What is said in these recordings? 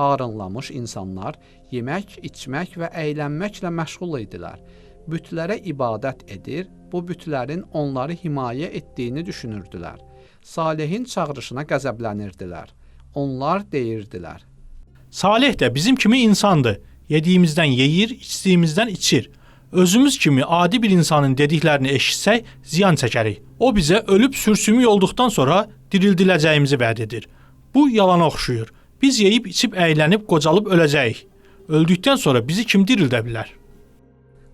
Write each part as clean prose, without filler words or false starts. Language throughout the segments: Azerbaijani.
Harınlamış insanlar yemək, içmək və əylənməklə məşğul idilər. Bütlərə ibadət edir, bu bütlərin onları himayə etdiyini düşünürdülər. Salihin çağırışına qəzəblənirdilər. Onlar deyirdilər: Salih də bizim kimi insandır. Yediyimizdən yeyir, içdiyimizdən içir. Özümüz kimi adi bir insanın dediklərini eşitsək, ziyan çəkərik. O bizə ölüb sürsümük olduqdan sonra dirildiləcəyimizi vəd edir. Bu yalana oxşuyur. Biz yeyib, içib, əylənib, qocalıb öləcəyik. Öldükdən sonra bizi kim dirildə bilər?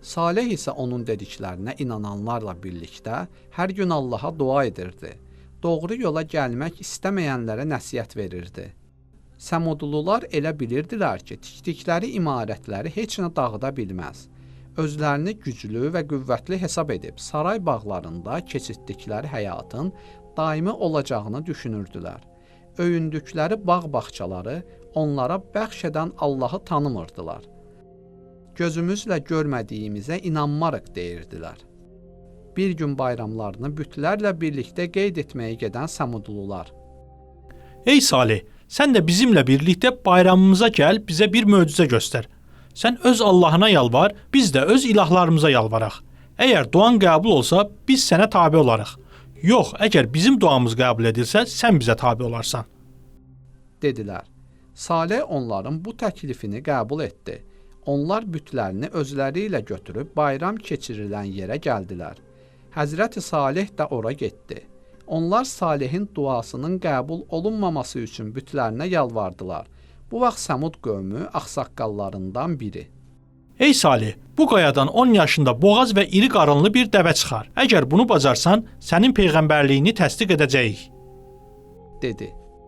Salih isə onun dediklərinə inananlarla birlikdə hər gün Allaha dua edirdi. Doğru yola gəlmək istəməyənlərə nəsihət verirdi. Səmudlular elə bilirdilər ki, tikdikləri imarətləri heç nə dağıda bilməz. Özlərini güclü və qüvvətli hesab edib saray bağlarında keçirdikləri həyatın daimi olacağını düşünürdülər. Öyündükləri bağ-bağçaları onlara bəxş edən Allahı tanımırdılar. Gözümüzlə görmədiyimizə inanmarıq deyirdilər. Bir gün bayramlarını bütlərlə birlikdə qeyd etməyə gedən Səmudlular: Ey Salih, sən də bizimlə birlikdə bayramımıza gəl, bizə bir möcüzə göstər. Sən öz Allahına yalvar, biz də öz ilahlarımıza yalvaraq. Əgər duan qəbul olsa, biz sənə tabe olarıq. Yox, əgər bizim duamız qəbul edilsə, sən bizə tabe olarsan. Dedilər. Salih onların bu təklifini qəbul etdi. Onlar bütlərini özləri ilə götürüb bayram keçirilən yerə gəldilər. Həzrəti Salih də ora getdi. Onlar Salihin duasının qəbul olunmaması üçün bütlərinə yalvardılar. Bu vaxt Səmud qövmü ağsaqqallarından biri: Ey Salih, bu qayadan 10 yaşında boğaz və iri qarınlı bir dəvə çıxar. Əgər bunu bacarsan, sənin peyğəmbərliyini təsdiq edəcəyik, dedi.